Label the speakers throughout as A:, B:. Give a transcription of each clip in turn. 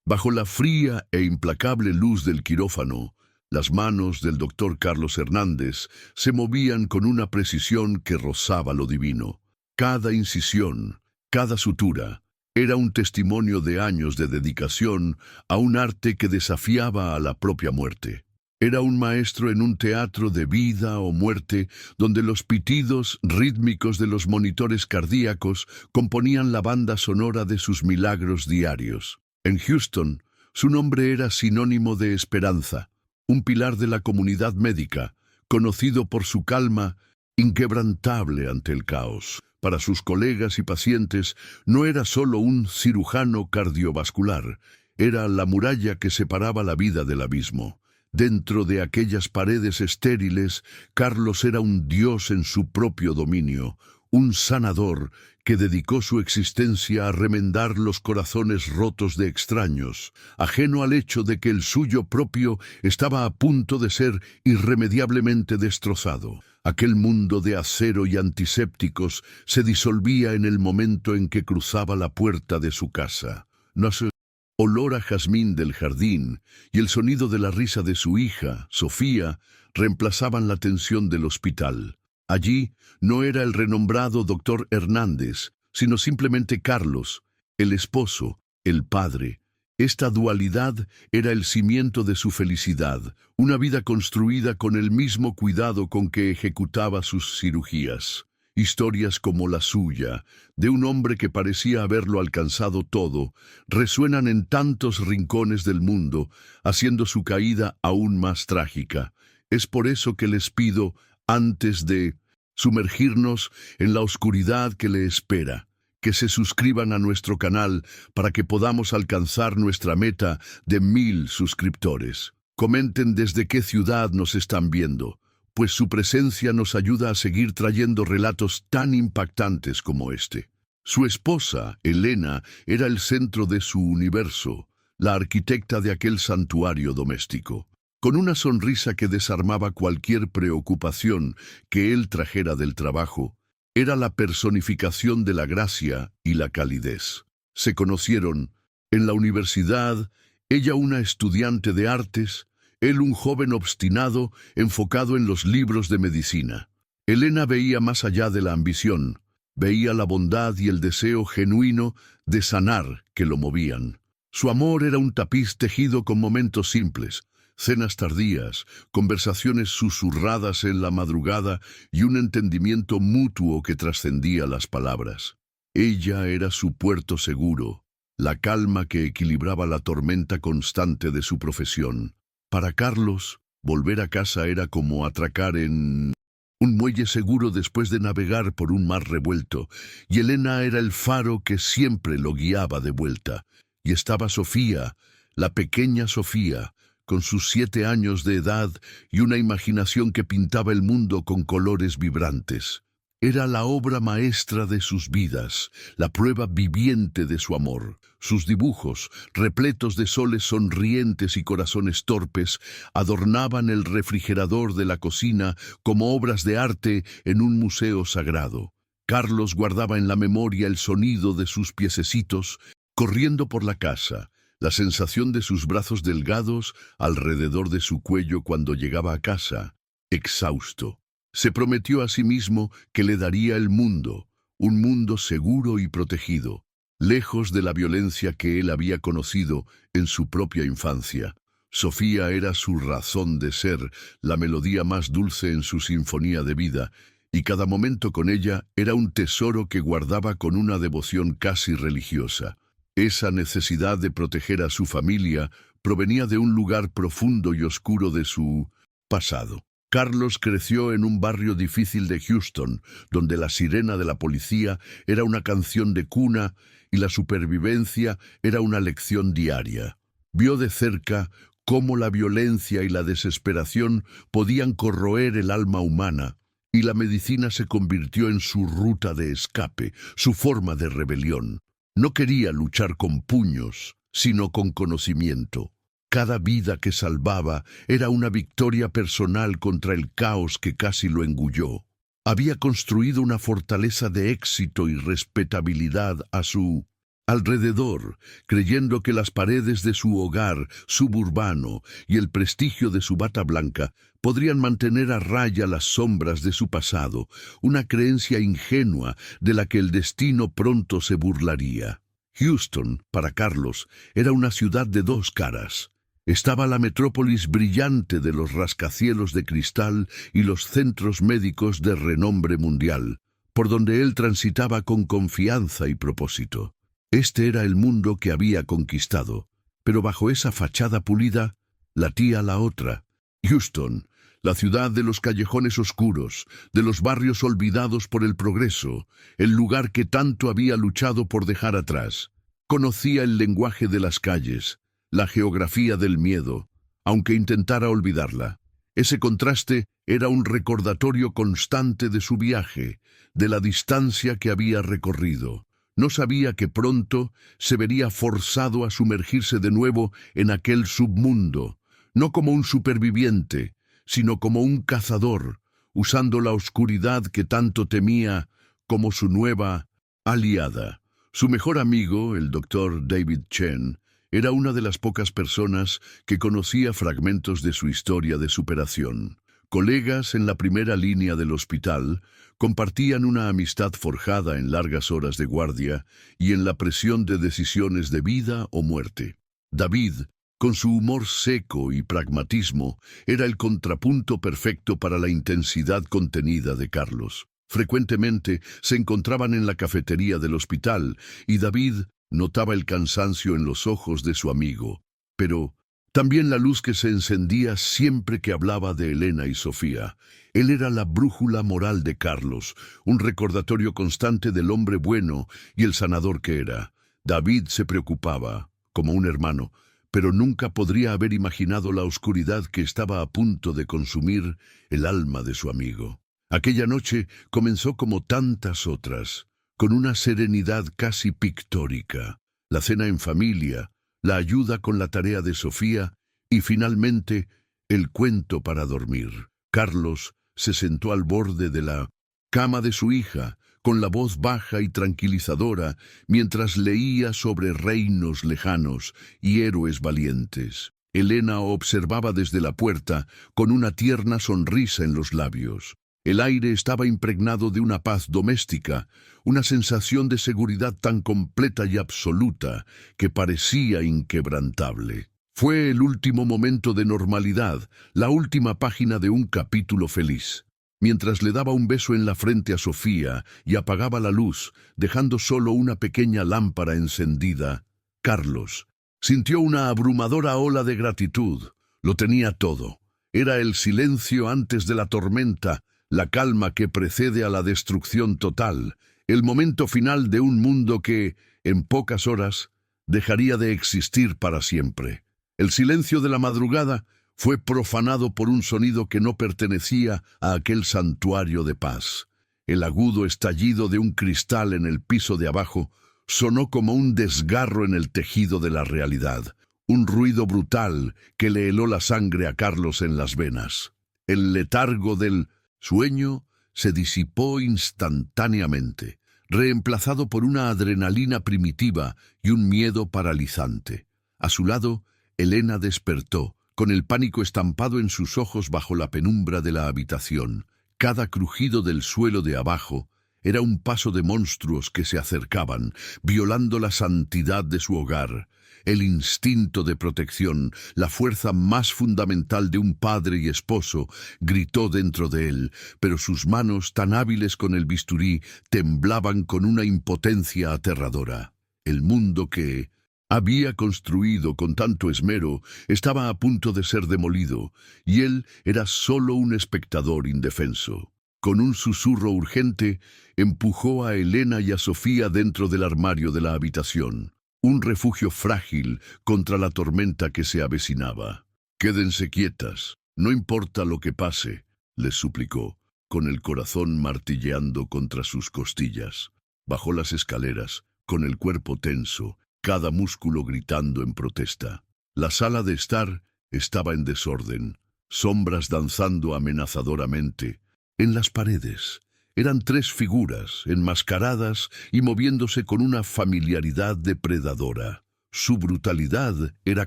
A: Bajo la fría e implacable luz del quirófano, las manos del doctor Carlos Hernández se movían con una precisión que rozaba lo divino. Cada incisión, cada sutura, era un testimonio de años de dedicación a un arte que desafiaba a la propia muerte. Era un maestro en un teatro de vida o muerte donde los pitidos rítmicos de los monitores cardíacos componían la banda sonora de sus milagros diarios. En Houston, su nombre era sinónimo de esperanza, un pilar de la comunidad médica, conocido por su calma inquebrantable ante el caos. Para sus colegas y pacientes no era solo un cirujano cardiovascular, era la muralla que separaba la vida del abismo. Dentro de aquellas paredes estériles, Carlos era un dios en su propio dominio, un sanador que dedicó su existencia a remendar los corazones rotos de extraños, ajeno al hecho de que el suyo propio estaba a punto de ser irremediablemente destrozado. Aquel mundo de acero y antisépticos se disolvía en el momento en que cruzaba la puerta de su casa. No sé. Olor a jazmín del jardín y el sonido de la risa de su hija, Sofía, reemplazaban la tensión del hospital. Allí no era el renombrado doctor Hernández, sino simplemente Carlos, el esposo, el padre. Esta dualidad era el cimiento de su felicidad, una vida construida con el mismo cuidado con que ejecutaba sus cirugías. Historias como la suya, de un hombre que parecía haberlo alcanzado todo, resuenan en tantos rincones del mundo, haciendo su caída aún más trágica. Es por eso que les pido, antes de sumergirnos en la oscuridad que le espera, que se suscriban a nuestro canal para que podamos alcanzar nuestra meta de 1000 suscriptores. Comenten desde qué ciudad nos están viendo, pues su presencia nos ayuda a seguir trayendo relatos tan impactantes como este. Su esposa, Elena, era el centro de su universo, la arquitecta de aquel santuario doméstico. Con una sonrisa que desarmaba cualquier preocupación que él trajera del trabajo, era la personificación de la gracia y la calidez. Se conocieron en la universidad, ella una estudiante de artes, él un joven obstinado enfocado en los libros de medicina. Elena veía más allá de la ambición, veía la bondad y el deseo genuino de sanar que lo movían. Su amor era un tapiz tejido con momentos simples, cenas tardías, conversaciones susurradas en la madrugada y un entendimiento mutuo que trascendía las palabras. Ella era su puerto seguro, la calma que equilibraba la tormenta constante de su profesión. Para Carlos, volver a casa era como atracar en un muelle seguro después de navegar por un mar revuelto, y Elena era el faro que siempre lo guiaba de vuelta. Y estaba Sofía, la pequeña Sofía, con sus 7 años de edad y una imaginación que pintaba el mundo con colores vibrantes. Era la obra maestra de sus vidas, la prueba viviente de su amor. Sus dibujos, repletos de soles sonrientes y corazones torpes, adornaban el refrigerador de la cocina como obras de arte en un museo sagrado. Carlos guardaba en la memoria el sonido de sus piececitos corriendo por la casa, la sensación de sus brazos delgados alrededor de su cuello cuando llegaba a casa, exhausto. Se prometió a sí mismo que le daría el mundo, un mundo seguro y protegido, lejos de la violencia que él había conocido en su propia infancia. Sofía era su razón de ser, la melodía más dulce en su sinfonía de vida, y cada momento con ella era un tesoro que guardaba con una devoción casi religiosa. Esa necesidad de proteger a su familia provenía de un lugar profundo y oscuro de su pasado. Carlos creció en un barrio difícil de Houston, donde la sirena de la policía era una canción de cuna y la supervivencia era una lección diaria. Vio de cerca cómo la violencia y la desesperación podían corroer el alma humana, y la medicina se convirtió en su ruta de escape, su forma de rebelión. No quería luchar con puños, sino con conocimiento. Cada vida que salvaba era una victoria personal contra el caos que casi lo engulló. Había construido una fortaleza de éxito y respetabilidad a su alrededor, creyendo que las paredes de su hogar suburbano y el prestigio de su bata blanca podrían mantener a raya las sombras de su pasado, una creencia ingenua de la que el destino pronto se burlaría. Houston, para Carlos, era una ciudad de dos caras. Estaba la metrópolis brillante de los rascacielos de cristal y los centros médicos de renombre mundial, por donde él transitaba con confianza y propósito. Este era el mundo que había conquistado, pero bajo esa fachada pulida latía la otra. Houston, la ciudad de los callejones oscuros, de los barrios olvidados por el progreso, el lugar que tanto había luchado por dejar atrás. Conocía el lenguaje de las calles, la geografía del miedo, aunque intentara olvidarla. Ese contraste era un recordatorio constante de su viaje, de la distancia que había recorrido. No sabía que pronto se vería forzado a sumergirse de nuevo en aquel submundo, no como un superviviente, sino como un cazador, usando la oscuridad que tanto temía como su nueva aliada. Su mejor amigo, el doctor David Chen, era una de las pocas personas que conocía fragmentos de su historia de superación. Colegas en la primera línea del hospital, compartían una amistad forjada en largas horas de guardia y en la presión de decisiones de vida o muerte. David, con su humor seco y pragmatismo, era el contrapunto perfecto para la intensidad contenida de Carlos. Frecuentemente se encontraban en la cafetería del hospital y David notaba el cansancio en los ojos de su amigo, pero también la luz que se encendía siempre que hablaba de Elena y Sofía. Él era la brújula moral de Carlos, un recordatorio constante del hombre bueno y el sanador que era. David se preocupaba, como un hermano, pero nunca podría haber imaginado la oscuridad que estaba a punto de consumir el alma de su amigo. Aquella noche comenzó como tantas otras, con una serenidad casi pictórica, la cena en familia, la ayuda con la tarea de Sofía y finalmente el cuento para dormir. Carlos se sentó al borde de la cama de su hija, con la voz baja y tranquilizadora, mientras leía sobre reinos lejanos y héroes valientes. Elena observaba desde la puerta con una tierna sonrisa en los labios. El aire estaba impregnado de una paz doméstica, una sensación de seguridad tan completa y absoluta que parecía inquebrantable. Fue el último momento de normalidad, la última página de un capítulo feliz. Mientras le daba un beso en la frente a Sofía y apagaba la luz, dejando solo una pequeña lámpara encendida, Carlos sintió una abrumadora ola de gratitud. Lo tenía todo. Era el silencio antes de la tormenta, la calma que precede a la destrucción total, el momento final de un mundo que, en pocas horas, dejaría de existir para siempre. El silencio de la madrugada fue profanado por un sonido que no pertenecía a aquel santuario de paz. El agudo estallido de un cristal en el piso de abajo sonó como un desgarro en el tejido de la realidad, un ruido brutal que le heló la sangre a Carlos en las venas. El letargo del sueño se disipó instantáneamente, reemplazado por una adrenalina primitiva y un miedo paralizante. A su lado, Elena despertó, con el pánico estampado en sus ojos bajo la penumbra de la habitación. Cada crujido del suelo de abajo era un paso de monstruos que se acercaban, violando la santidad de su hogar. El instinto de protección, la fuerza más fundamental de un padre y esposo, gritó dentro de él, pero sus manos, tan hábiles con el bisturí, temblaban con una impotencia aterradora. El mundo que había construido con tanto esmero estaba a punto de ser demolido, y él era solo un espectador indefenso. Con un susurro urgente, empujó a Elena y a Sofía dentro del armario de la habitación, un refugio frágil contra la tormenta que se avecinaba. «Quédense quietas, no importa lo que pase», les suplicó, con el corazón martilleando contra sus costillas. Bajó las escaleras, con el cuerpo tenso, cada músculo gritando en protesta. La sala de estar estaba en desorden, sombras danzando amenazadoramente. En las paredes, Eran tres figuras, enmascaradas y moviéndose con una familiaridad depredadora. Su brutalidad era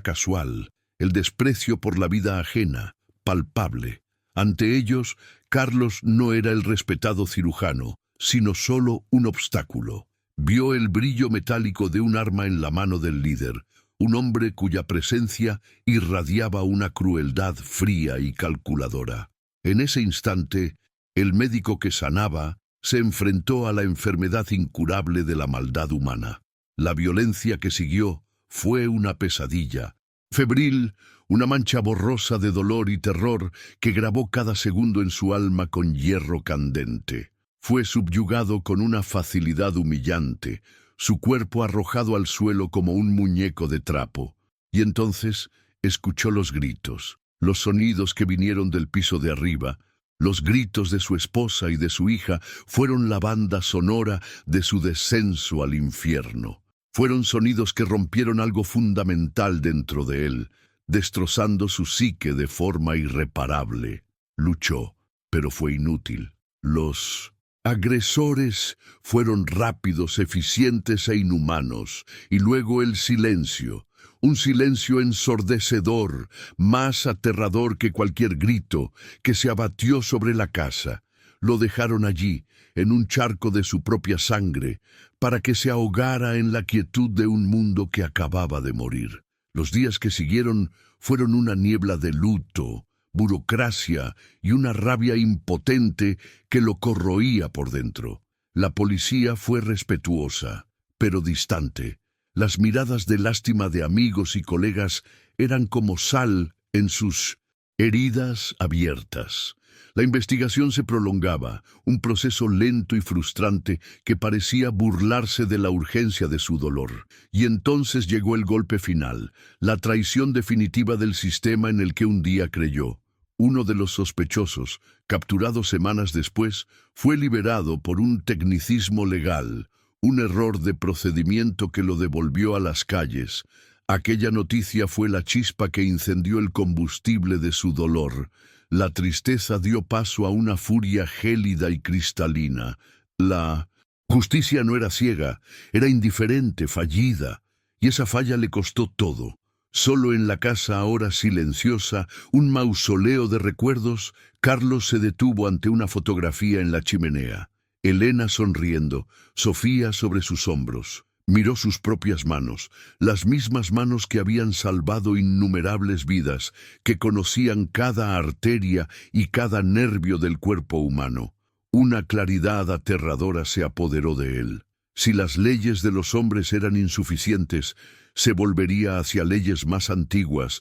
A: casual, el desprecio por la vida ajena, palpable. Ante ellos, Carlos no era el respetado cirujano, sino solo un obstáculo. Vio el brillo metálico de un arma en la mano del líder, un hombre cuya presencia irradiaba una crueldad fría y calculadora. En ese instante, el médico que sanaba se enfrentó a la enfermedad incurable de la maldad humana. La violencia que siguió fue una pesadilla, febril, una mancha borrosa de dolor y terror que grabó cada segundo en su alma con hierro candente. Fue subyugado con una facilidad humillante, su cuerpo arrojado al suelo como un muñeco de trapo. Y entonces escuchó los gritos, los sonidos que vinieron del piso de arriba. Los gritos de su esposa y de su hija fueron la banda sonora de su descenso al infierno. Fueron sonidos que rompieron algo fundamental dentro de él, destrozando su psique de forma irreparable. Luchó, pero fue inútil. Los agresores fueron rápidos, eficientes e inhumanos, y luego el silencio, un silencio ensordecedor, más aterrador que cualquier grito, que se abatió sobre la casa. Lo dejaron allí, en un charco de su propia sangre, para que se ahogara en la quietud de un mundo que acababa de morir. Los días que siguieron fueron una niebla de luto, burocracia y una rabia impotente que lo corroía por dentro. La policía fue respetuosa, pero distante. Las miradas de lástima de amigos y colegas eran como sal en sus heridas abiertas. La investigación se prolongaba, un proceso lento y frustrante que parecía burlarse de la urgencia de su dolor. Y entonces llegó el golpe final, la traición definitiva del sistema en el que un día creyó. Uno de los sospechosos, capturado semanas después, fue liberado por un tecnicismo legal, un error de procedimiento que lo devolvió a las calles. Aquella noticia fue la chispa que incendió el combustible de su dolor. La tristeza dio paso a una furia gélida y cristalina. La justicia no era ciega, era indiferente, fallida, y esa falla le costó todo. Solo en la casa ahora silenciosa, un mausoleo de recuerdos, Carlos se detuvo ante una fotografía en la chimenea. Elena sonriendo, Sofía sobre sus hombros. Miró sus propias manos, las mismas manos que habían salvado innumerables vidas, que conocían cada arteria y cada nervio del cuerpo humano. Una claridad aterradora se apoderó de él. Si las leyes de los hombres eran insuficientes, se volvería hacia leyes más antiguas,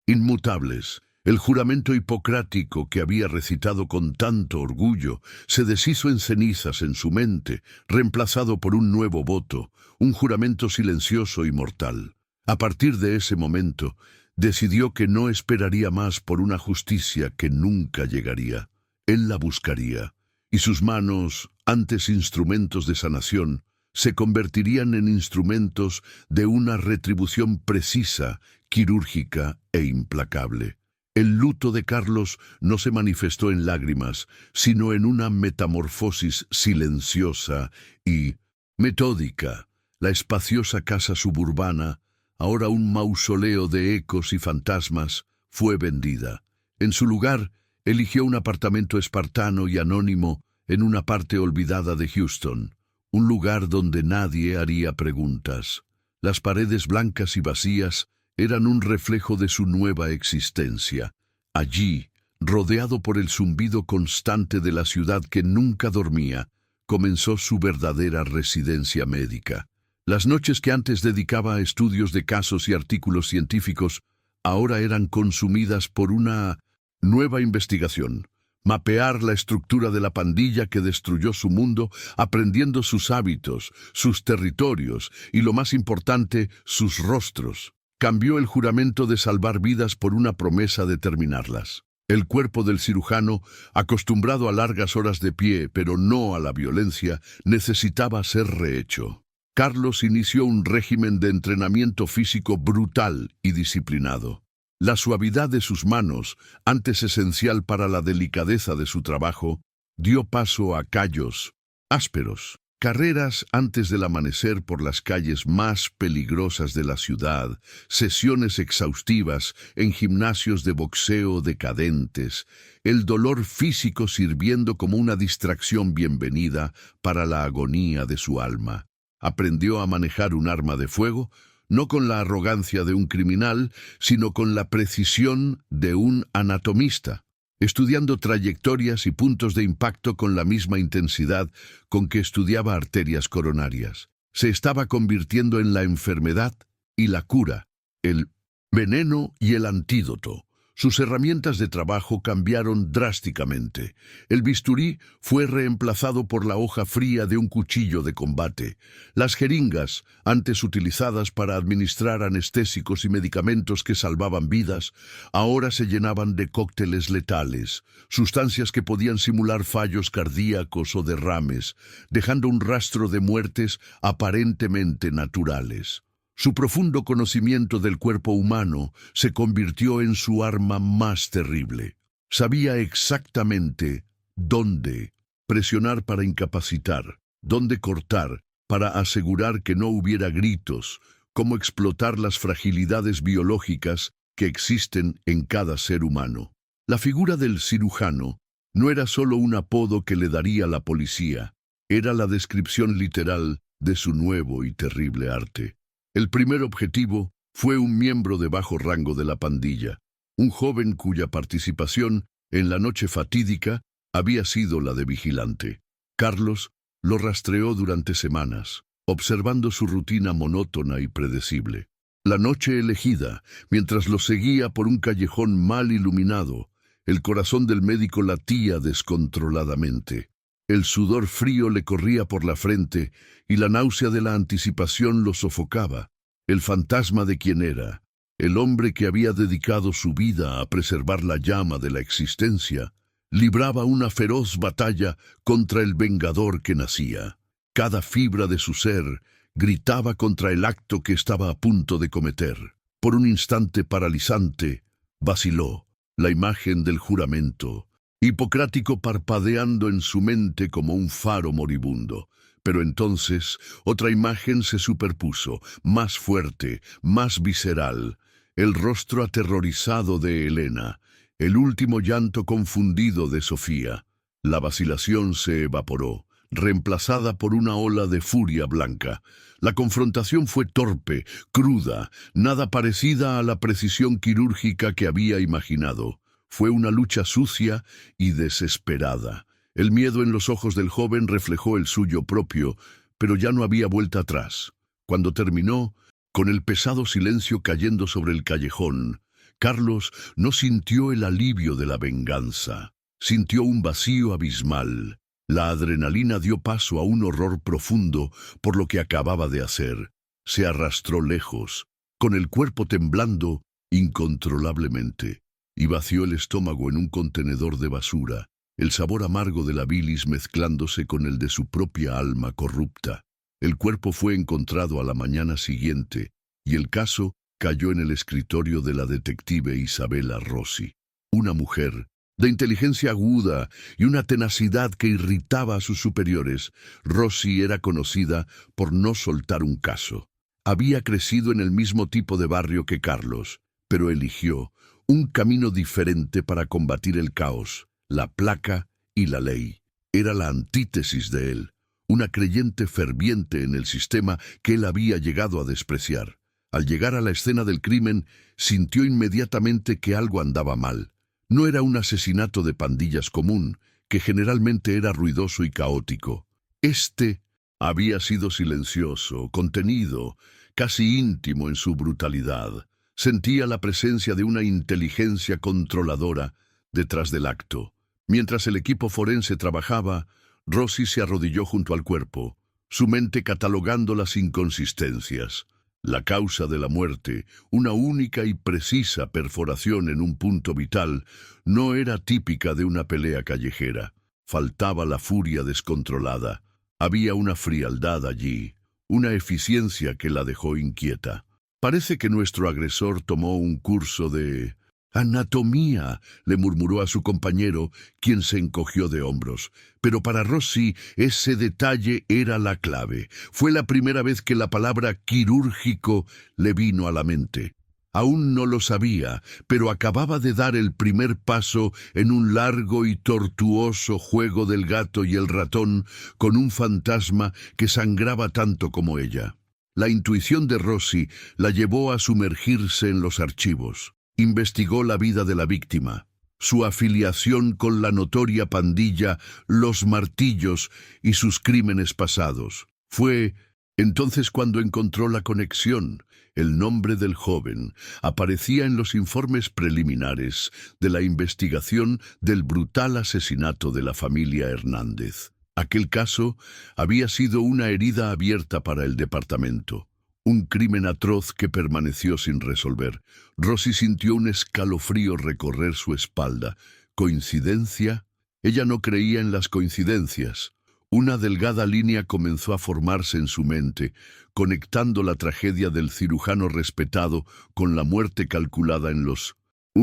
A: inmutables. El juramento hipocrático que había recitado con tanto orgullo se deshizo en cenizas en su mente, reemplazado por un nuevo voto, un juramento silencioso y mortal. A partir de ese momento, decidió que no esperaría más por una justicia que nunca llegaría. Él la buscaría, y sus manos, antes instrumentos de sanación, se convertirían en instrumentos de una retribución precisa, quirúrgica e implacable. El luto de Carlos no se manifestó en lágrimas, sino en una metamorfosis silenciosa y metódica. La espaciosa casa suburbana, ahora un mausoleo de ecos y fantasmas, fue vendida. En su lugar, eligió un apartamento espartano y anónimo en una parte olvidada de Houston, un lugar donde nadie haría preguntas. Las paredes blancas y vacías eran un reflejo de su nueva existencia. Allí, rodeado por el zumbido constante de la ciudad que nunca dormía, comenzó su verdadera residencia médica. Las noches que antes dedicaba a estudios de casos y artículos científicos, ahora eran consumidas por una nueva investigación. Mapear la estructura de la pandilla que destruyó su mundo, aprendiendo sus hábitos, sus territorios y, lo más importante, sus rostros. Cambió el juramento de salvar vidas por una promesa de terminarlas. El cuerpo del cirujano, acostumbrado a largas horas de pie, pero no a la violencia, necesitaba ser rehecho. Carlos inició un régimen de entrenamiento físico brutal y disciplinado. La suavidad de sus manos, antes esencial para la delicadeza de su trabajo, dio paso a callos ásperos, carreras antes del amanecer por las calles más peligrosas de la ciudad, sesiones exhaustivas en gimnasios de boxeo decadentes, el dolor físico sirviendo como una distracción bienvenida para la agonía de su alma. Aprendió a manejar un arma de fuego, no con la arrogancia de un criminal, sino con la precisión de un anatomista, estudiando trayectorias y puntos de impacto con la misma intensidad con que estudiaba arterias coronarias. Se estaba convirtiendo en la enfermedad y la cura, el veneno y el antídoto. Sus herramientas de trabajo cambiaron drásticamente. El bisturí fue reemplazado por la hoja fría de un cuchillo de combate. Las jeringas, antes utilizadas para administrar anestésicos y medicamentos que salvaban vidas, ahora se llenaban de cócteles letales, sustancias que podían simular fallos cardíacos o derrames, dejando un rastro de muertes aparentemente naturales. Su profundo conocimiento del cuerpo humano se convirtió en su arma más terrible. Sabía exactamente dónde presionar para incapacitar, dónde cortar para asegurar que no hubiera gritos, cómo explotar las fragilidades biológicas que existen en cada ser humano. La figura del cirujano no era solo un apodo que le daría la policía, era la descripción literal de su nuevo y terrible arte. El primer objetivo fue un miembro de bajo rango de la pandilla, un joven cuya participación en la noche fatídica había sido la de vigilante. Carlos lo rastreó durante semanas, observando su rutina monótona y predecible. La noche elegida, mientras lo seguía por un callejón mal iluminado, el corazón del médico latía descontroladamente. El sudor frío le corría por la frente y la náusea de la anticipación lo sofocaba. El fantasma de quien era, el hombre que había dedicado su vida a preservar la llama de la existencia, libraba una feroz batalla contra el vengador que nacía. Cada fibra de su ser gritaba contra el acto que estaba a punto de cometer. Por un instante paralizante, vaciló la imagen del juramento, hipocrático parpadeando en su mente como un faro moribundo. Pero entonces otra imagen se superpuso, más fuerte, más visceral, el rostro aterrorizado de Elena, el último llanto confundido de Sofía. La vacilación se evaporó, reemplazada por una ola de furia blanca. La confrontación fue torpe, cruda, nada parecida a la precisión quirúrgica que había imaginado. Fue una lucha sucia y desesperada. El miedo en los ojos del joven reflejó el suyo propio, pero ya no había vuelta atrás. Cuando terminó, con el pesado silencio cayendo sobre el callejón, Carlos no sintió el alivio de la venganza. Sintió un vacío abismal. La adrenalina dio paso a un horror profundo por lo que acababa de hacer. Se arrastró lejos, con el cuerpo temblando incontrolablemente, y vació el estómago en un contenedor de basura, el sabor amargo de la bilis mezclándose con el de su propia alma corrupta. El cuerpo fue encontrado a la mañana siguiente, y el caso cayó en el escritorio de la detective Isabella Rossi, una mujer de inteligencia aguda y una tenacidad que irritaba a sus superiores. Rossi era conocida por no soltar un caso. Había crecido en el mismo tipo de barrio que Carlos, pero eligió un camino diferente para combatir el caos, la placa y la ley. Era la antítesis de él, una creyente ferviente en el sistema que él había llegado a despreciar. Al llegar a la escena del crimen, sintió inmediatamente que algo andaba mal. No era un asesinato de pandillas común, que generalmente era ruidoso y caótico. Este había sido silencioso, contenido, casi íntimo en su brutalidad. Sentía la presencia de una inteligencia controladora detrás del acto. Mientras el equipo forense trabajaba, Rossi se arrodilló junto al cuerpo, su mente catalogando las inconsistencias. La causa de la muerte, una única y precisa perforación en un punto vital, no era típica de una pelea callejera. Faltaba la furia descontrolada. Había una frialdad allí, una eficiencia que la dejó inquieta. Parece que nuestro agresor tomó un curso de «Anatomía», le murmuró a su compañero, quien se encogió de hombros. Pero para Rossi ese detalle era la clave. Fue la primera vez que la palabra quirúrgico le vino a la mente. Aún no lo sabía, pero acababa de dar el primer paso en un largo y tortuoso juego del gato y el ratón con un fantasma que sangraba tanto como ella. La intuición de Rossi la llevó a sumergirse en los archivos. Investigó la vida de la víctima, su afiliación con la notoria pandilla Los Martillos y sus crímenes pasados. Fue entonces cuando encontró la conexión. El nombre del joven aparecía en los informes preliminares de la investigación del brutal asesinato de la familia Hernández. Aquel caso había sido una herida abierta para el departamento. Un crimen atroz que permaneció sin resolver. Rossi sintió un escalofrío recorrer su espalda. ¿Coincidencia? Ella no creía en las coincidencias. Una delgada línea comenzó a formarse en su mente, conectando la tragedia del cirujano respetado con la muerte calculada en los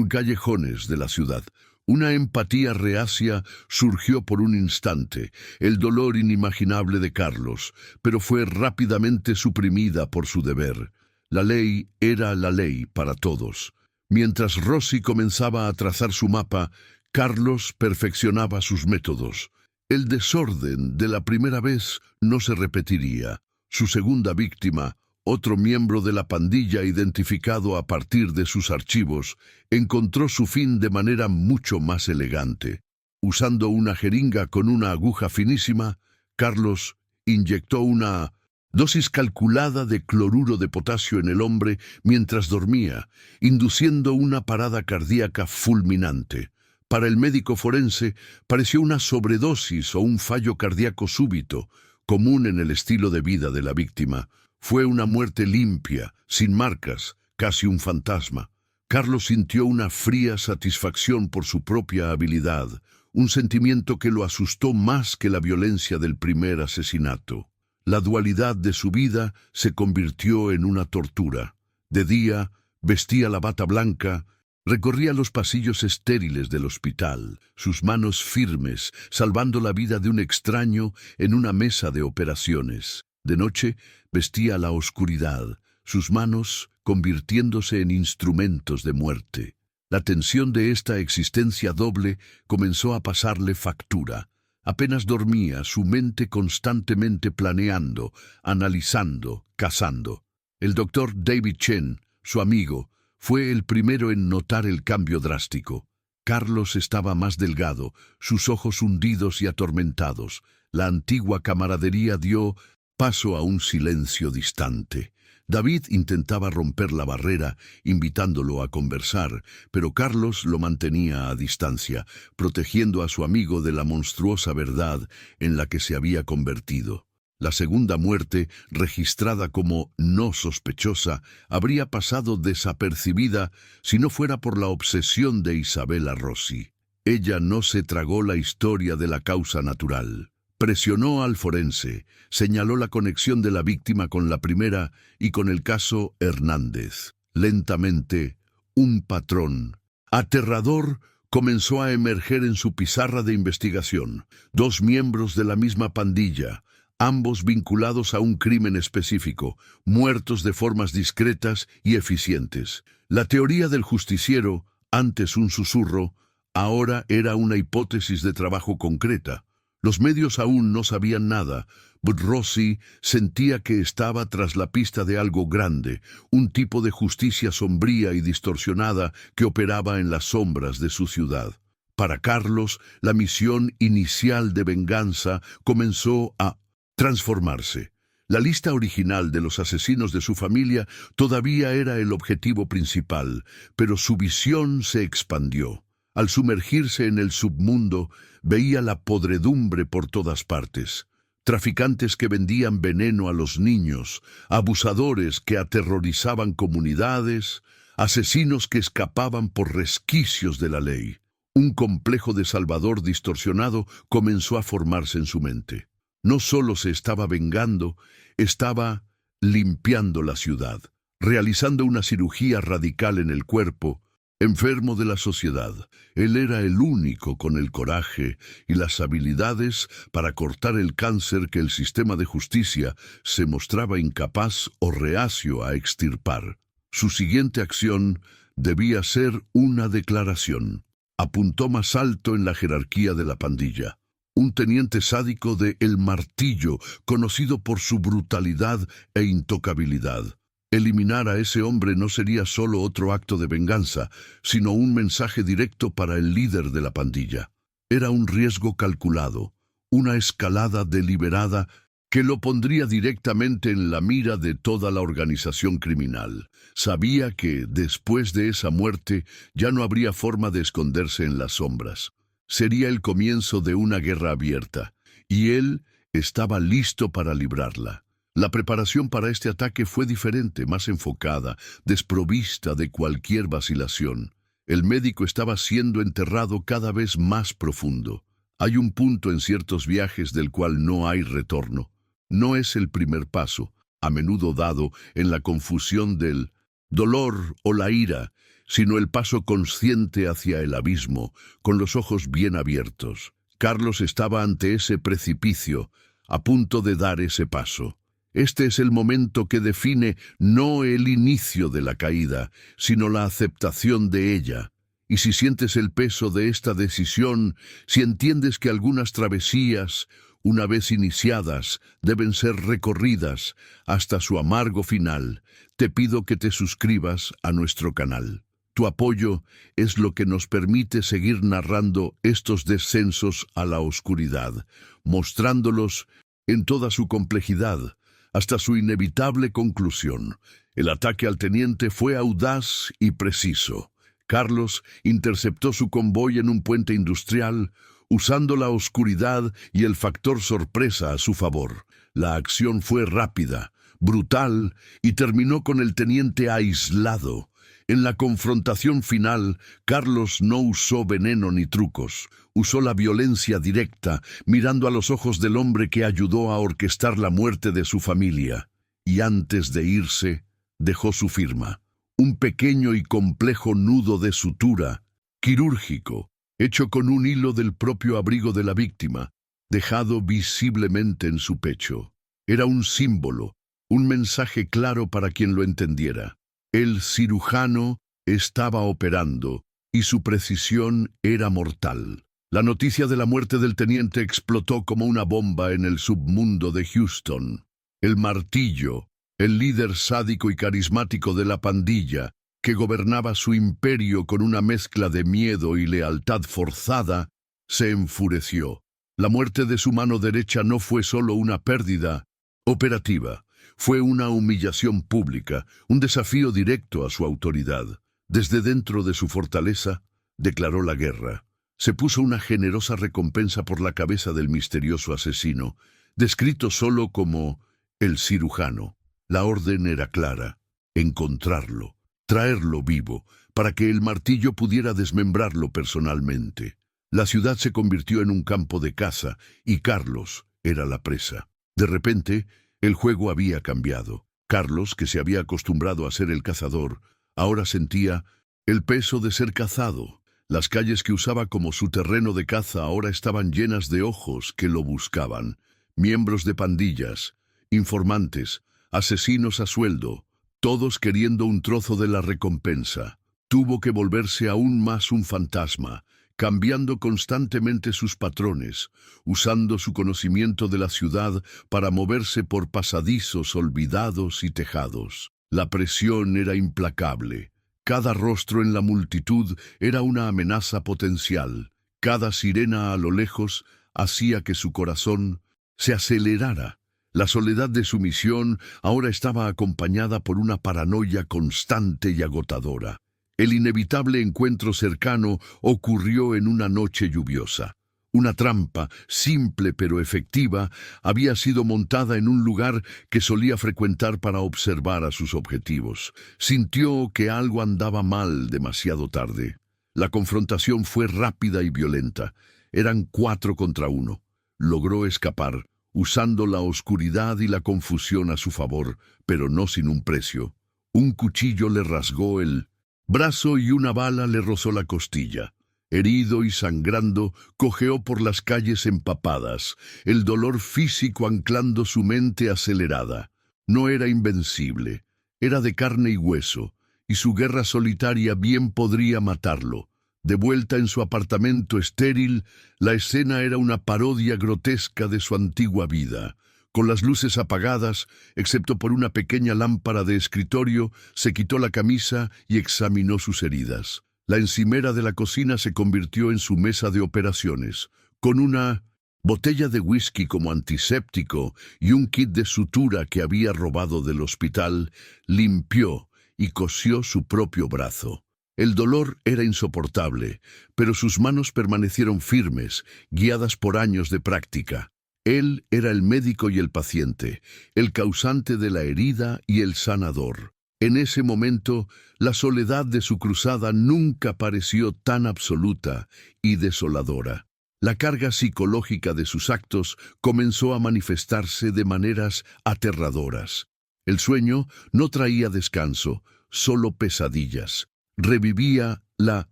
A: callejones de la ciudad. Una empatía reacia surgió por un instante, el dolor inimaginable de Carlos, pero fue rápidamente suprimida por su deber. La ley era la ley para todos. Mientras Rossi comenzaba a trazar su mapa, Carlos perfeccionaba sus métodos. El desorden de la primera vez no se repetiría. Su segunda víctima, otro miembro de la pandilla identificado a partir de sus archivos, encontró su fin de manera mucho más elegante. Usando una jeringa con una aguja finísima, Carlos inyectó una dosis calculada de cloruro de potasio en el hombre mientras dormía, induciendo una parada cardíaca fulminante. Para el médico forense, pareció una sobredosis o un fallo cardíaco súbito, común en el estilo de vida de la víctima. Fue una muerte limpia, sin marcas, casi un fantasma. Carlos sintió una fría satisfacción por su propia habilidad, un sentimiento que lo asustó más que la violencia del primer asesinato. La dualidad de su vida se convirtió en una tortura. De día, vestía la bata blanca, recorría los pasillos estériles del hospital, sus manos firmes, salvando la vida de un extraño en una mesa de operaciones. De noche, vestía la oscuridad, sus manos convirtiéndose en instrumentos de muerte. La tensión de esta existencia doble comenzó a pasarle factura. Apenas dormía, su mente constantemente planeando, analizando, cazando. El doctor David Chen, su amigo, fue el primero en notar el cambio drástico. Carlos estaba más delgado, sus ojos hundidos y atormentados. La antigua camaradería dio paso a un silencio distante. David intentaba romper la barrera, invitándolo a conversar, pero Carlos lo mantenía a distancia, protegiendo a su amigo de la monstruosa verdad en la que se había convertido. La segunda muerte, registrada como no sospechosa, habría pasado desapercibida si no fuera por la obsesión de Isabella Rossi. Ella no se tragó la historia de la causa natural. Presionó al forense, señaló la conexión de la víctima con la primera y con el caso Hernández. Lentamente, un patrón aterrador comenzó a emerger en su pizarra de investigación. Dos miembros de la misma pandilla, ambos vinculados a un crimen específico, muertos de formas discretas y eficientes. La teoría del justiciero, antes un susurro, ahora era una hipótesis de trabajo concreta. Los medios aún no sabían nada, but Rossi sentía que estaba tras la pista de algo grande, un tipo de justicia sombría y distorsionada que operaba en las sombras de su ciudad. Para Carlos, la misión inicial de venganza comenzó a transformarse. La lista original de los asesinos de su familia todavía era el objetivo principal, pero su visión se expandió. Al sumergirse en el submundo, veía la podredumbre por todas partes. Traficantes que vendían veneno a los niños, abusadores que aterrorizaban comunidades, asesinos que escapaban por resquicios de la ley. Un complejo de Salvador distorsionado comenzó a formarse en su mente. No solo se estaba vengando, estaba limpiando la ciudad, realizando una cirugía radical en el cuerpo, Enfermo de la sociedad, él era el único con el coraje y las habilidades para cortar el cáncer que el sistema de justicia se mostraba incapaz o reacio a extirpar. Su siguiente acción debía ser una declaración. Apuntó más alto en la jerarquía de la pandilla. Un teniente sádico de El Martillo, conocido por su brutalidad e intocabilidad. Eliminar a ese hombre no sería solo otro acto de venganza, sino un mensaje directo para el líder de la pandilla. Era un riesgo calculado, una escalada deliberada que lo pondría directamente en la mira de toda la organización criminal. Sabía que, después de esa muerte, ya no habría forma de esconderse en las sombras. Sería el comienzo de una guerra abierta, y él estaba listo para librarla. La preparación para este ataque fue diferente, más enfocada, desprovista de cualquier vacilación. El médico estaba siendo enterrado cada vez más profundo. Hay un punto en ciertos viajes del cual no hay retorno. No es el primer paso, a menudo dado en la confusión del dolor o la ira, sino el paso consciente hacia el abismo, con los ojos bien abiertos. Carlos estaba ante ese precipicio, a punto de dar ese paso. Este es el momento que define no el inicio de la caída, sino la aceptación de ella. Y si sientes el peso de esta decisión, si entiendes que algunas travesías, una vez iniciadas, deben ser recorridas hasta su amargo final, te pido que te suscribas a nuestro canal. Tu apoyo es lo que nos permite seguir narrando estos descensos a la oscuridad, mostrándolos en toda su complejidad, hasta su inevitable conclusión. El ataque al teniente fue audaz y preciso. Carlos interceptó su convoy en un puente industrial, usando la oscuridad y el factor sorpresa a su favor. La acción fue rápida, brutal, y terminó con el teniente aislado. En la confrontación final, Carlos no usó veneno ni trucos. Usó la violencia directa, mirando a los ojos del hombre que ayudó a orquestar la muerte de su familia. Y antes de irse, dejó su firma. Un pequeño y complejo nudo de sutura, quirúrgico, hecho con un hilo del propio abrigo de la víctima, dejado visiblemente en su pecho. Era un símbolo, un mensaje claro para quien lo entendiera. El cirujano estaba operando y su precisión era mortal. La noticia de la muerte del teniente explotó como una bomba en el submundo de Houston. El Martillo, el líder sádico y carismático de la pandilla, que gobernaba su imperio con una mezcla de miedo y lealtad forzada, se enfureció. La muerte de su mano derecha no fue solo una pérdida operativa, fue una humillación pública, un desafío directo a su autoridad. Desde dentro de su fortaleza, declaró la guerra. Se puso una generosa recompensa por la cabeza del misterioso asesino, descrito solo como el cirujano. La orden era clara: encontrarlo, traerlo vivo, para que el Martillo pudiera desmembrarlo personalmente. La ciudad se convirtió en un campo de caza, y Carlos era la presa. De repente, el juego había cambiado. Carlos, que se había acostumbrado a ser el cazador, ahora sentía el peso de ser cazado. Las calles que usaba como su terreno de caza ahora estaban llenas de ojos que lo buscaban. Miembros de pandillas, informantes, asesinos a sueldo, todos queriendo un trozo de la recompensa. Tuvo que volverse aún más un fantasma, cambiando constantemente sus patrones, usando su conocimiento de la ciudad para moverse por pasadizos olvidados y tejados. La presión era implacable. Cada rostro en la multitud era una amenaza potencial. Cada sirena a lo lejos hacía que su corazón se acelerara. La soledad de su misión ahora estaba acompañada por una paranoia constante y agotadora. El inevitable encuentro cercano ocurrió en una noche lluviosa. Una trampa, simple pero efectiva, había sido montada en un lugar que solía frecuentar para observar a sus objetivos. Sintió que algo andaba mal demasiado tarde. La confrontación fue rápida y violenta. Eran 4 contra 1. Logró escapar, usando la oscuridad y la confusión a su favor, pero no sin un precio. Un cuchillo le rasgó el brazo y una bala le rozó la costilla. Herido y sangrando, cojeó por las calles empapadas, el dolor físico anclando su mente acelerada. No era invencible, era de carne y hueso, y su guerra solitaria bien podría matarlo. De vuelta en su apartamento estéril, la escena era una parodia grotesca de su antigua vida. Con las luces apagadas, excepto por una pequeña lámpara de escritorio, se quitó la camisa y examinó sus heridas. La encimera de la cocina se convirtió en su mesa de operaciones, con una botella de whisky como antiséptico y un kit de sutura que había robado del hospital. Limpió y cosió su propio brazo. El dolor era insoportable, pero sus manos permanecieron firmes, guiadas por años de práctica. Él era el médico y el paciente, el causante de la herida y el sanador. En ese momento, la soledad de su cruzada nunca pareció tan absoluta y desoladora. La carga psicológica de sus actos comenzó a manifestarse de maneras aterradoras. El sueño no traía descanso, solo pesadillas. Revivía la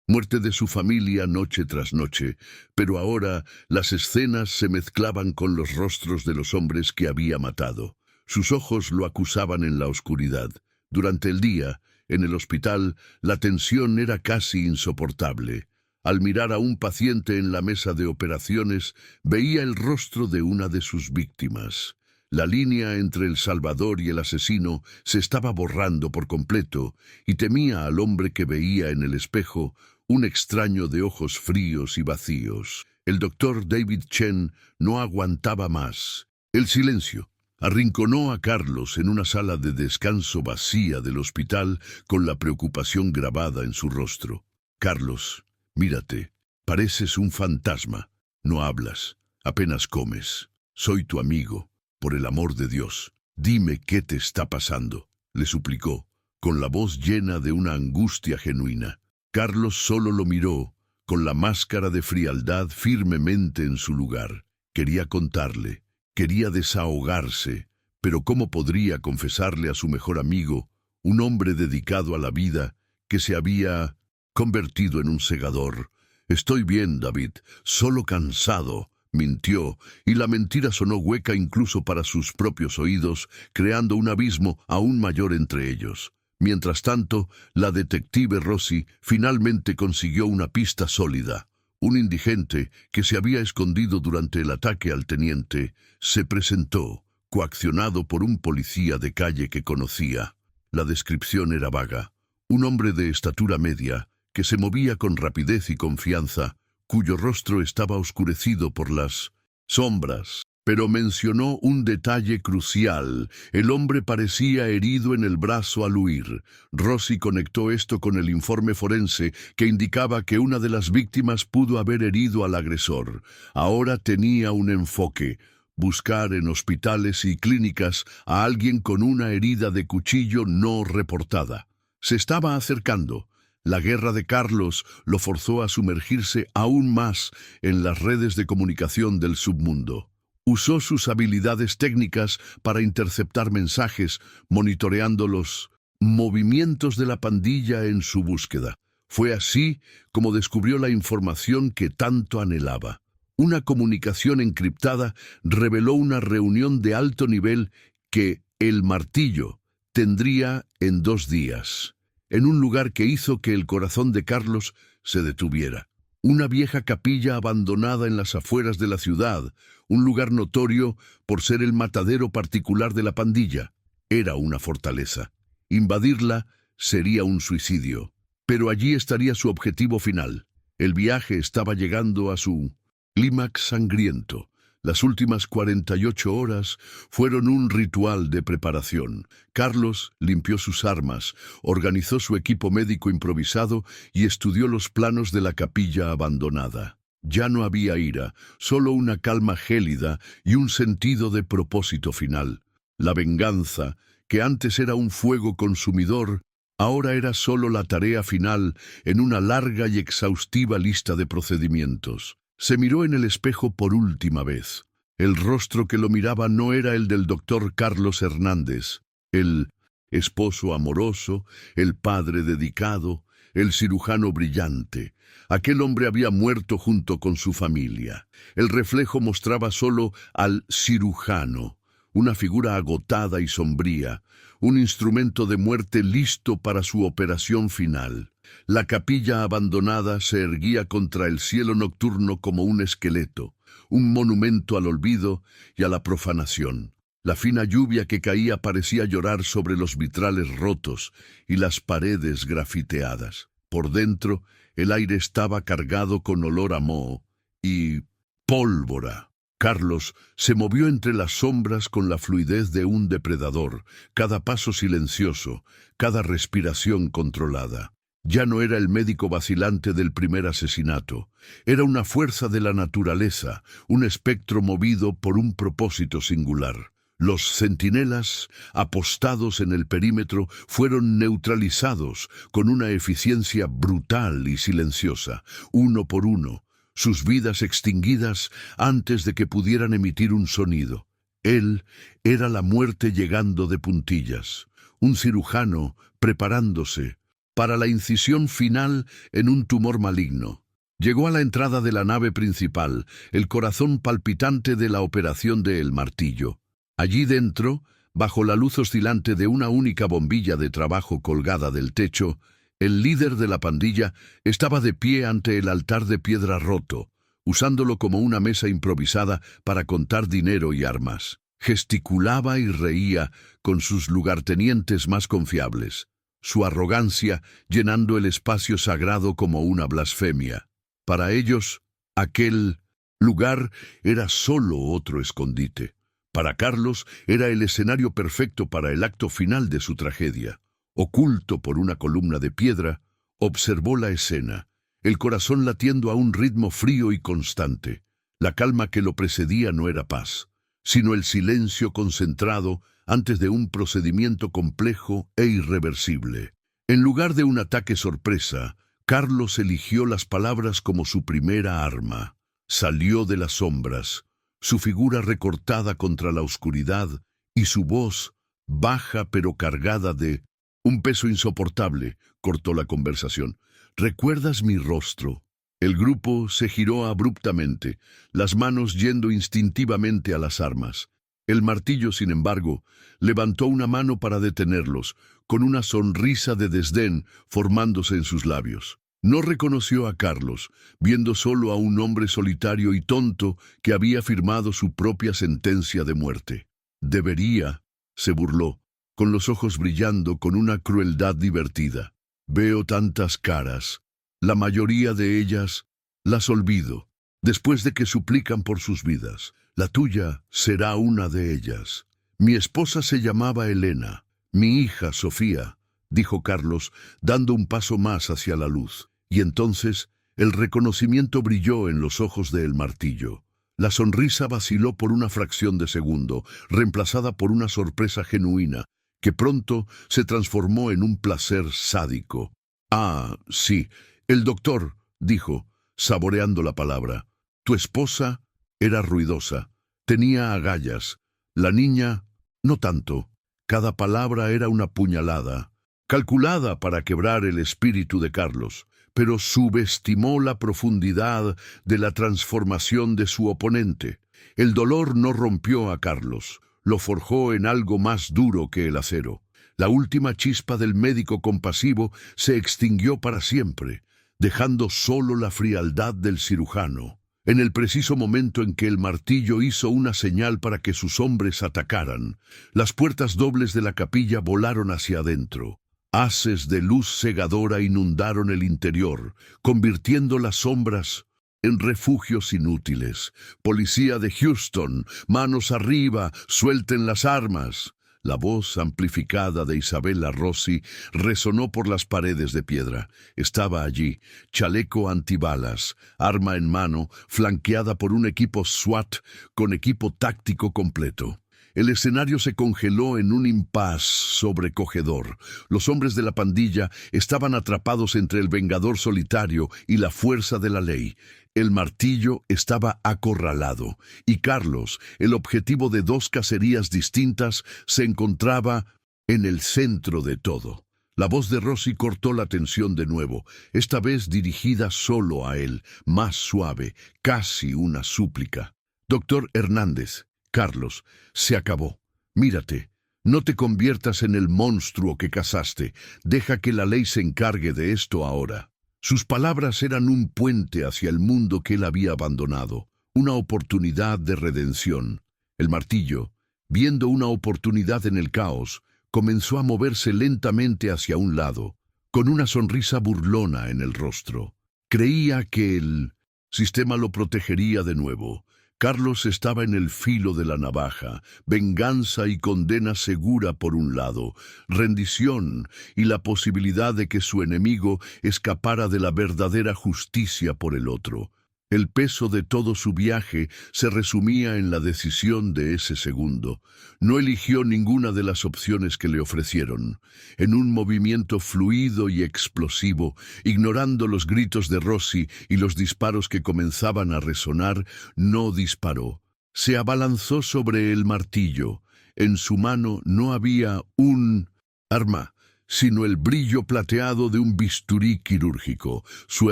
A: muerte de su familia noche tras noche, pero ahora las escenas se mezclaban con los rostros de los hombres que había matado. Sus ojos lo acusaban en la oscuridad. Durante el día, en el hospital, la tensión era casi insoportable. Al mirar a un paciente en la mesa de operaciones, veía el rostro de una de sus víctimas. La línea entre el salvador y el asesino se estaba borrando por completo, y temía al hombre que veía en el espejo, un extraño de ojos fríos y vacíos. El doctor David Chen no aguantaba más. El silencio arrinconó a Carlos en una sala de descanso vacía del hospital con la preocupación grabada en su rostro. Carlos, mírate, pareces un fantasma. No hablas, apenas comes. Soy tu amigo. Por el amor de Dios, dime qué te está pasando, le suplicó, con la voz llena de una angustia genuina. Carlos solo lo miró, con la máscara de frialdad firmemente en su lugar. Quería contarle, quería desahogarse, pero ¿cómo podría confesarle a su mejor amigo, un hombre dedicado a la vida, que se había convertido en un segador? Estoy bien, David, solo cansado, mintió, y la mentira sonó hueca incluso para sus propios oídos, creando un abismo aún mayor entre ellos. Mientras tanto, la detective Rossi finalmente consiguió una pista sólida. Un indigente, que se había escondido durante el ataque al teniente, se presentó, coaccionado por un policía de calle que conocía. La descripción era vaga. Un hombre de estatura media, que se movía con rapidez y confianza, cuyo rostro estaba oscurecido por las sombras. Pero mencionó un detalle crucial. El hombre parecía herido en el brazo al huir. Rossi conectó esto con el informe forense que indicaba que una de las víctimas pudo haber herido al agresor. Ahora tenía un enfoque: buscar en hospitales y clínicas a alguien con una herida de cuchillo no reportada. Se estaba acercando. La guerra de Carlos lo forzó a sumergirse aún más en las redes de comunicación del submundo. Usó sus habilidades técnicas para interceptar mensajes, monitoreando los movimientos de la pandilla en su búsqueda. Fue así como descubrió la información que tanto anhelaba. Una comunicación encriptada reveló una reunión de alto nivel que el Martillo tendría en 2 días, en un lugar que hizo que el corazón de Carlos se detuviera. Una vieja capilla abandonada en las afueras de la ciudad, un lugar notorio por ser el matadero particular de la pandilla. Era una fortaleza. Invadirla sería un suicidio, pero allí estaría su objetivo final. El viaje estaba llegando a su clímax sangriento. Las últimas 48 horas fueron un ritual de preparación. Carlos limpió sus armas, organizó su equipo médico improvisado y estudió los planos de la capilla abandonada. Ya no había ira, solo una calma gélida y un sentido de propósito final. La venganza, que antes era un fuego consumidor, ahora era solo la tarea final en una larga y exhaustiva lista de procedimientos. Se miró en el espejo por última vez. El rostro que lo miraba no era el del doctor Carlos Hernández. El esposo amoroso, el padre dedicado, el cirujano brillante. Aquel hombre había muerto junto con su familia. El reflejo mostraba solo al cirujano, una figura agotada y sombría, un instrumento de muerte listo para su operación final. La capilla abandonada se erguía contra el cielo nocturno como un esqueleto, un monumento al olvido y a la profanación. La fina lluvia que caía parecía llorar sobre los vitrales rotos y las paredes grafiteadas. Por dentro, el aire estaba cargado con olor a moho y pólvora. Carlos se movió entre las sombras con la fluidez de un depredador, cada paso silencioso, cada respiración controlada. Ya no era el médico vacilante del primer asesinato. Era una fuerza de la naturaleza, un espectro movido por un propósito singular. Los centinelas, apostados en el perímetro, fueron neutralizados con una eficiencia brutal y silenciosa, uno por uno, sus vidas extinguidas antes de que pudieran emitir un sonido. Él era la muerte llegando de puntillas, un cirujano preparándose para la incisión final en un tumor maligno. Llegó a la entrada de la nave principal, el corazón palpitante de la operación de El Martillo. Allí dentro, bajo la luz oscilante de una única bombilla de trabajo colgada del techo, el líder de la pandilla estaba de pie ante el altar de piedra roto, usándolo como una mesa improvisada para contar dinero y armas. Gesticulaba y reía con sus lugartenientes más confiables, su arrogancia llenando el espacio sagrado como una blasfemia. Para ellos, aquel lugar era solo otro escondite. Para Carlos era el escenario perfecto para el acto final de su tragedia. Oculto por una columna de piedra, observó la escena, el corazón latiendo a un ritmo frío y constante. La calma que lo precedía no era paz, sino el silencio concentrado antes de un procedimiento complejo e irreversible. En lugar de un ataque sorpresa, Carlos eligió las palabras como su primera arma. Salió de las sombras, su figura recortada contra la oscuridad y su voz, baja pero cargada de un peso insoportable, cortó la conversación. ¿Recuerdas mi rostro? El grupo se giró abruptamente, las manos yendo instintivamente a las armas. El Martillo, sin embargo, levantó una mano para detenerlos, con una sonrisa de desdén formándose en sus labios. No reconoció a Carlos, viendo solo a un hombre solitario y tonto que había firmado su propia sentencia de muerte. Debería, se burló, con los ojos brillando con una crueldad divertida. Veo tantas caras. La mayoría de ellas las olvido, después de que suplican por sus vidas. La tuya será una de ellas. Mi esposa se llamaba Elena, mi hija Sofía, dijo Carlos, dando un paso más hacia la luz. Y entonces el reconocimiento brilló en los ojos de El Martillo. La sonrisa vaciló por una fracción de segundo, reemplazada por una sorpresa genuina, que pronto se transformó en un placer sádico. Ah, sí, el doctor, dijo, saboreando la palabra. Tu esposa era ruidosa, tenía agallas. La niña, no tanto. Cada palabra era una puñalada, calculada para quebrar el espíritu de Carlos, pero subestimó la profundidad de la transformación de su oponente. El dolor no rompió a Carlos, lo forjó en algo más duro que el acero. La última chispa del médico compasivo se extinguió para siempre, dejando solo la frialdad del cirujano. En el preciso momento en que El Martillo hizo una señal para que sus hombres atacaran, las puertas dobles de la capilla volaron hacia adentro. Haces de luz cegadora inundaron el interior, convirtiendo las sombras en refugios inútiles. Policía de Houston, manos arriba, suelten las armas. La voz amplificada de Isabella Rossi resonó por las paredes de piedra. Estaba allí, chaleco antibalas, arma en mano, flanqueada por un equipo SWAT con equipo táctico completo. El escenario se congeló en un impas sobrecogedor. Los hombres de la pandilla estaban atrapados entre el vengador solitario y la fuerza de la ley. El Martillo estaba acorralado, y Carlos, el objetivo de dos cacerías distintas, se encontraba en el centro de todo. La voz de Rossi cortó la tensión de nuevo, esta vez dirigida solo a él, más suave, casi una súplica. Doctor Hernández, Carlos, se acabó. Mírate, no te conviertas en el monstruo que cazaste. Deja que la ley se encargue de esto ahora. Sus palabras eran un puente hacia el mundo que él había abandonado, una oportunidad de redención. El martillo, viendo una oportunidad en el caos, comenzó a moverse lentamente hacia un lado, con una sonrisa burlona en el rostro. Creía que el sistema lo protegería de nuevo. Carlos estaba en el filo de la navaja, venganza y condena segura por un lado, rendición y la posibilidad de que su enemigo escapara de la verdadera justicia por el otro. El peso de todo su viaje se resumía en la decisión de ese segundo. No eligió ninguna de las opciones que le ofrecieron. En un movimiento fluido y explosivo, ignorando los gritos de Rossi y los disparos que comenzaban a resonar, no disparó. Se abalanzó sobre el martillo. En su mano no había un arma, sino el brillo plateado de un bisturí quirúrgico, su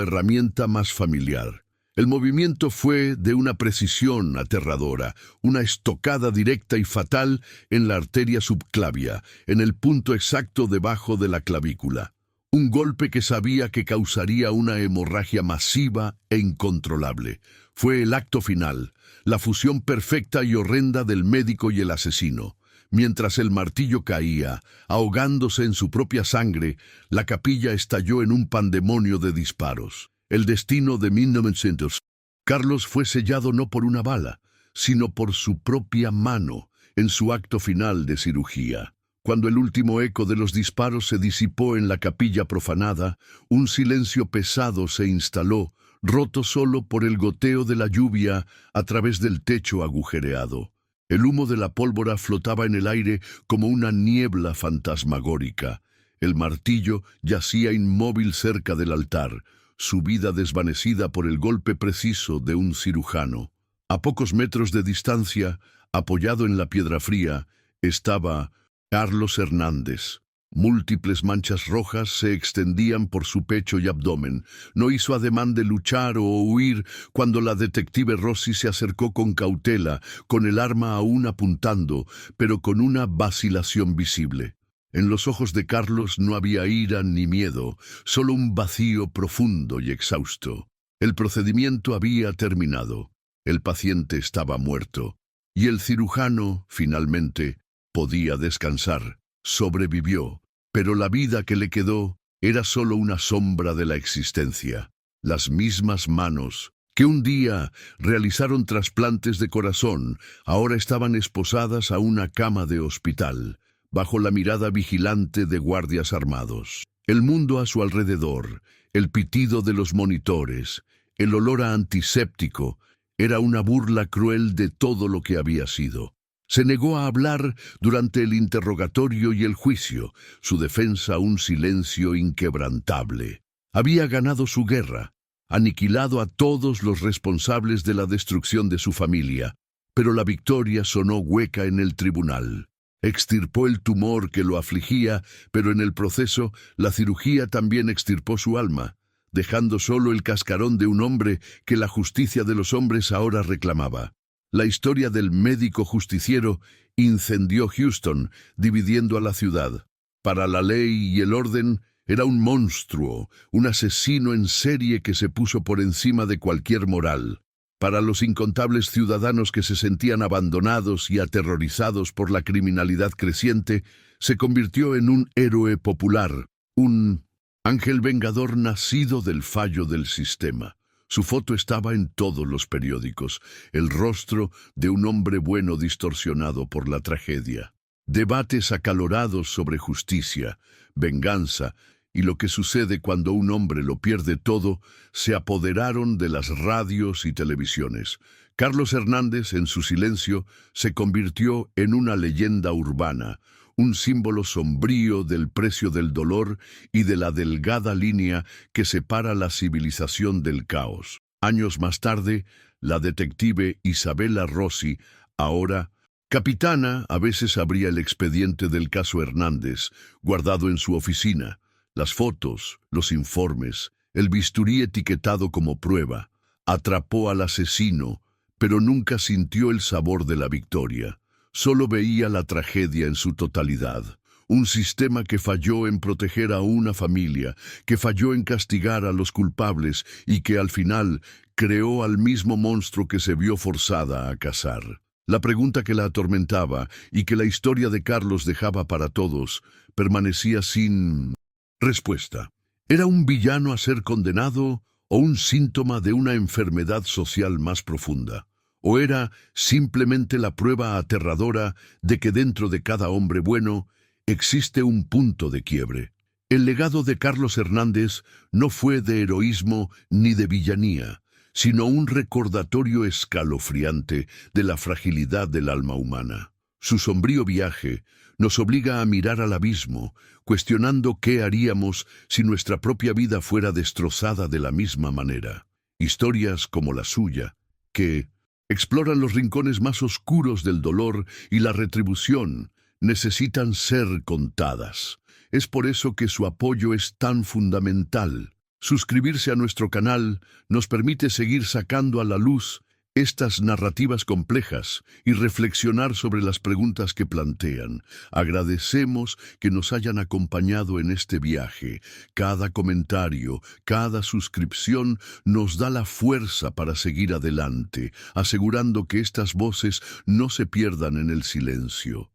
A: herramienta más familiar. El movimiento fue de una precisión aterradora, una estocada directa y fatal en la arteria subclavia, en el punto exacto debajo de la clavícula. Un golpe que sabía que causaría una hemorragia masiva e incontrolable. Fue el acto final, la fusión perfecta y horrenda del médico y el asesino. Mientras el martillo caía, ahogándose en su propia sangre, la capilla estalló en un pandemonio de disparos. El destino de 1900. Carlos fue sellado no por una bala, sino por su propia mano, en su acto final de cirugía. Cuando el último eco de los disparos se disipó en la capilla profanada, un silencio pesado se instaló, roto solo por el goteo de la lluvia a través del techo agujereado. El humo de la pólvora flotaba en el aire como una niebla fantasmagórica. El martillo yacía inmóvil cerca del altar, su vida desvanecida por el golpe preciso de un cirujano. A pocos metros de distancia, apoyado en la piedra fría, estaba Carlos Hernández. Múltiples manchas rojas se extendían por su pecho y abdomen. No hizo ademán de luchar o huir cuando la detective Rossi se acercó con cautela, con el arma aún apuntando, pero con una vacilación visible. En los ojos de Carlos no había ira ni miedo, solo un vacío profundo y exhausto. El procedimiento había terminado. El paciente estaba muerto. Y el cirujano, finalmente, podía descansar. Sobrevivió, pero la vida que le quedó era solo una sombra de la existencia. Las mismas manos que un día realizaron trasplantes de corazón, ahora estaban esposadas a una cama de hospital, bajo la mirada vigilante de guardias armados. El mundo a su alrededor, el pitido de los monitores, el olor a antiséptico, era una burla cruel de todo lo que había sido. Se negó a hablar durante el interrogatorio y el juicio, su defensa un silencio inquebrantable. Había ganado su guerra, aniquilado a todos los responsables de la destrucción de su familia, pero la victoria sonó hueca en el tribunal. Extirpó el tumor que lo afligía, pero en el proceso la cirugía también extirpó su alma, dejando solo el cascarón de un hombre que la justicia de los hombres ahora reclamaba. La historia del médico justiciero incendió Houston, dividiendo a la ciudad. Para la ley y el orden, era un monstruo, un asesino en serie que se puso por encima de cualquier moral. Para los incontables ciudadanos que se sentían abandonados y aterrorizados por la criminalidad creciente, se convirtió en un héroe popular, un ángel vengador nacido del fallo del sistema. Su foto estaba en todos los periódicos, el rostro de un hombre bueno distorsionado por la tragedia. Debates acalorados sobre justicia, venganza y lo que sucede cuando un hombre lo pierde todo, se apoderaron de las radios y televisiones. Carlos Hernández, en su silencio, se convirtió en una leyenda urbana, un símbolo sombrío del precio del dolor y de la delgada línea que separa la civilización del caos. Años más tarde, la detective Isabella Rossi, ahora Capitana a veces abría el expediente del caso Hernández, guardado en su oficina, las fotos, los informes, el bisturí etiquetado como prueba. Atrapó al asesino, pero nunca sintió el sabor de la victoria. Solo veía la tragedia en su totalidad. Un sistema que falló en proteger a una familia, que falló en castigar a los culpables y que al final creó al mismo monstruo que se vio forzada a cazar. La pregunta que la atormentaba y que la historia de Carlos dejaba para todos permanecía sin respuesta. ¿Era un villano a ser condenado o un síntoma de una enfermedad social más profunda? ¿O era simplemente la prueba aterradora de que dentro de cada hombre bueno existe un punto de quiebre? El legado de Carlos Hernández no fue de heroísmo ni de villanía, sino un recordatorio escalofriante de la fragilidad del alma humana. Su sombrío viaje nos obliga a mirar al abismo, cuestionando qué haríamos si nuestra propia vida fuera destrozada de la misma manera. Historias como la suya, que exploran los rincones más oscuros del dolor y la retribución, necesitan ser contadas. Es por eso que su apoyo es tan fundamental. Suscribirse a nuestro canal nos permite seguir sacando a la luz estas narrativas complejas y reflexionar sobre las preguntas que plantean. Agradecemos que nos hayan acompañado en este viaje. Cada comentario, cada suscripción nos da la fuerza para seguir adelante, asegurando que estas voces no se pierdan en el silencio.